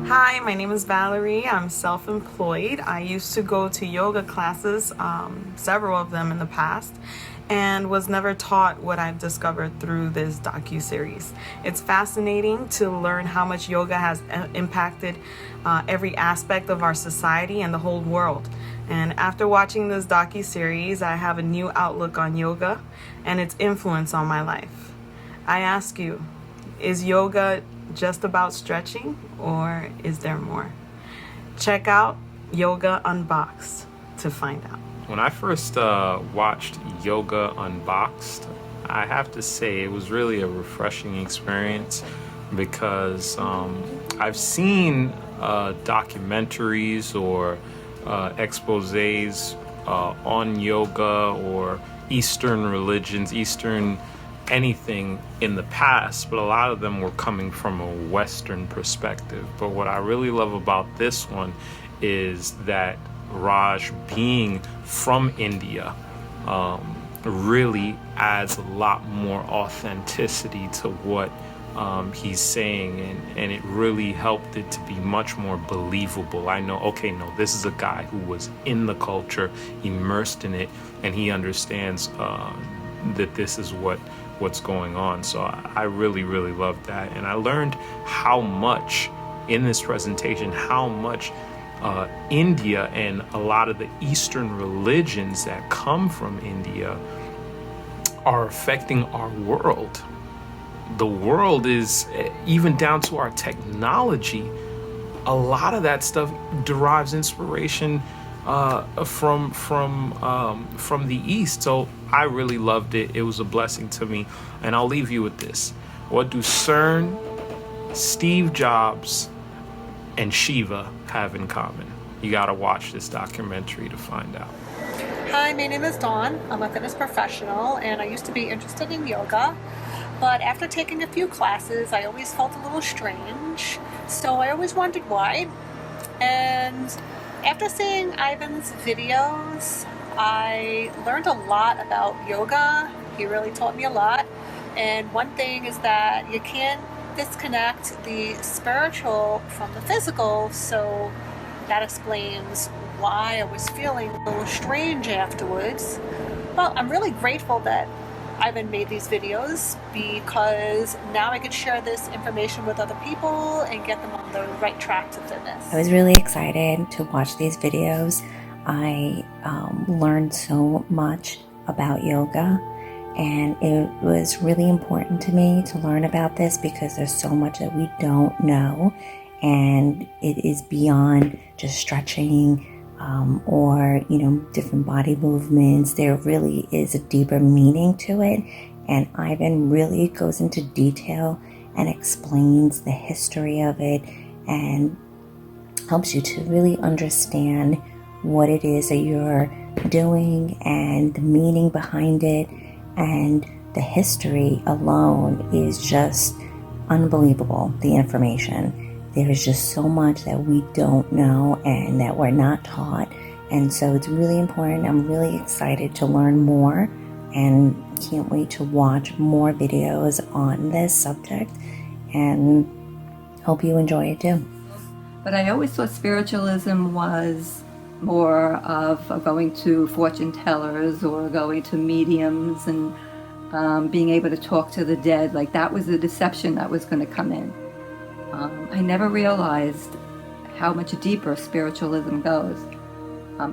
Hi, my name is Valerie. I'm self-employed. I used to go to yoga classes, several of them in the past, and was never taught what I've discovered through this docu-series. It's fascinating to learn how much yoga has impacted every aspect of our society and the whole world. And after watching this docu-series, I have a new outlook on yoga and its influence on my life. I ask you, is yoga just about stretching, or is there more? Check out Yoga Unboxed to find out. When I first watched Yoga Unboxed, I have to say it was really a refreshing experience because I've seen documentaries or exposés on yoga or Eastern religions, Eastern anything in the past, but a lot of them were coming from a Western perspective. But what I really love about this one is that Raj, being from India, really adds a lot more authenticity to what he's saying, and it really helped it to be much more believable. I know, okay, no, this is a guy who was in the culture, immersed in it, and he understands that this is what's going on. So I really loved that, and I learned how much in this presentation, how much India and a lot of the Eastern religions that come from India are affecting our world. The world is, even down to our technology, a lot of that stuff derives inspiration from the East. So I really loved it. It was a blessing to me. And I'll leave you with this. What do CERN, Steve Jobs, and Shiva have in common? You got to watch this documentary to find out. Hi, my name is Dawn. I'm a fitness professional, and I used to be interested in yoga. But after taking a few classes, I always felt a little strange. So I always wondered why. And after seeing Ivan's videos, I learned a lot about yoga. He really taught me a lot. And one thing is that you can't disconnect the spiritual from the physical, so that explains why I was feeling a little strange afterwards. Well, I'm really grateful that Ivan made these videos, because now I can share this information with other people and get them on the right track to fitness. I was really excited to watch these videos. I learned so much about yoga, and it was really important to me to learn about this because there's so much that we don't know, and it is beyond just stretching or different body movements. There really is a deeper meaning to it, and Ivan really goes into detail and explains the history of it and helps you to really understand what it is that you're doing and the meaning behind it. And the history alone is just unbelievable, the information. There is just so much that we don't know and that we're not taught. And so it's really important. I'm really excited to learn more and can't wait to watch more videos on this subject, and hope you enjoy it too. But I always thought spiritualism was more of going to fortune tellers or going to mediums and being able to talk to the dead. Like, that was the deception that was going to come in. I never realized how much deeper spiritualism goes.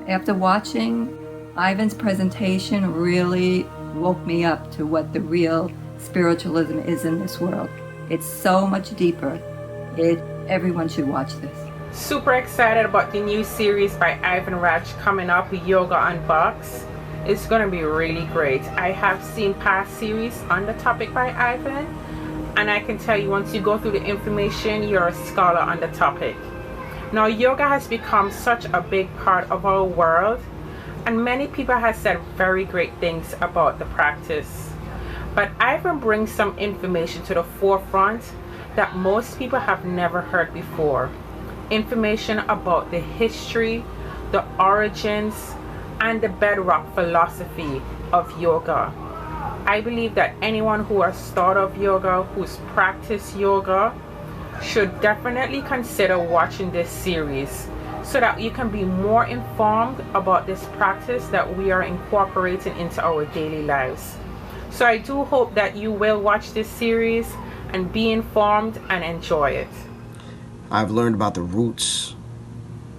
After watching Ivan's presentation, really woke me up to what the real spiritualism is in this world. It's so much deeper. Everyone should watch this. Super excited about the new series by Ivan Raj coming up, Yoga Unboxed. It's going to be really great. I have seen past series on the topic by Ivan, and I can tell you, once you go through the information, you're a scholar on the topic. Now, yoga has become such a big part of our world, and many people have said very great things about the practice. But Ivan brings some information to the forefront that most people have never heard before. Information about the history, the origins, and the bedrock philosophy of yoga. I believe that anyone who has thought of yoga, who's practiced yoga, should definitely consider watching this series so that you can be more informed about this practice that we are incorporating into our daily lives. So I do hope that you will watch this series and be informed and enjoy it. I've learned about the roots,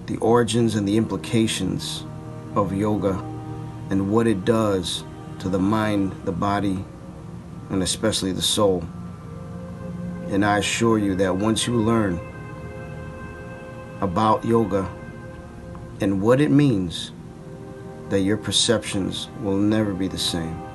the origins, and the implications of yoga and what it does to the mind, the body, and especially the soul. And I assure you that once you learn about yoga and what it means, that your perceptions will never be the same.